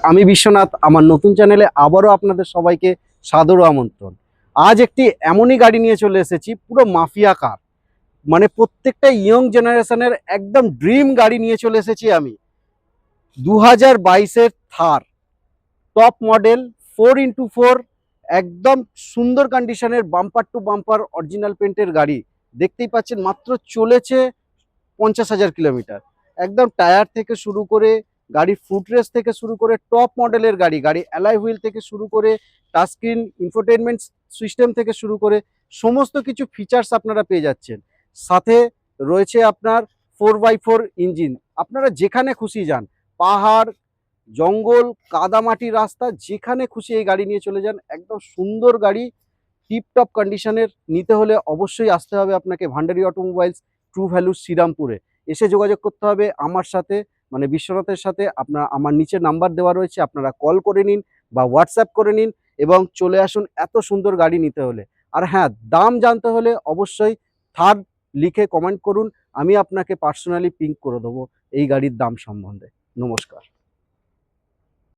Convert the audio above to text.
আমি বিশ্বনাথ। আমার নতুন চ্যানেলে আবারও আপনাদের সবাইকে সাদর আমন্ত্রণ। আজ একটি এমনই গাড়ি নিয়ে চলে এসেছি, পুরো মাফিয়া কার, মানে প্রত্যেকটা ইয়ং জেনারেশনের একদম ড্রিম গাড়ি নিয়ে চলে এসেছি আমি। 2022-এর থার টপ মডেল 4x4, একদম সুন্দর কন্ডিশনের বাম্পার টু বাম্পার অরিজিনাল পেন্টের গাড়ি। দেখতেই পাচ্ছেন, মাত্র চলেছে 50,000 কিলোমিটার। একদম টায়ার থেকে শুরু করে, গাড়ির ফুটরেস থেকে শুরু করে, টপ মডেলের গাড়ি, গাড়ি অ্যালয় হুইল থেকে শুরু করে, টাচ স্ক্রিন ইনফোটেনমেন্ট সিস্টেম থেকে শুরু করে সমস্ত কিছু ফিচার্স আপনারা পেয়ে যাচ্ছেন। সাথে রয়েছে আপনার 4x4 ইঞ্জিন। আপনারা যেখানে খুশি যান, পাহাড়, জঙ্গল, কাদামাটি রাস্তা, যেখানে খুশি এই গাড়ি নিয়ে চলে যান। একদম সুন্দর গাড়ি, টিপটপ কন্ডিশনের নিতে হলে অবশ্যই আসতে হবে আপনাকে ভান্ডারি অটোমোবাইলস, ট্রু ভ্যালু, শ্রীরামপুরে। এসে যোগাযোগ করতে হবে আমার সাথে, মানে বিশ্বনাথের সাথে। আমার নিচে নাম্বার দেওয়া রয়েছে, আপনারা কল করে নিন বা হোয়াটসঅ্যাপ করে নিন এবং চলে আসুন এত সুন্দর গাড়ি নিতে হলে। আর হ্যাঁ, দাম জানতে হলে অবশ্যই থার্ড লিখে কমেন্ট করুন, আমি আপনাকে পার্সোনালি পিং করে দেবো এই গাড়ির দাম সম্বন্ধে। নমস্কার।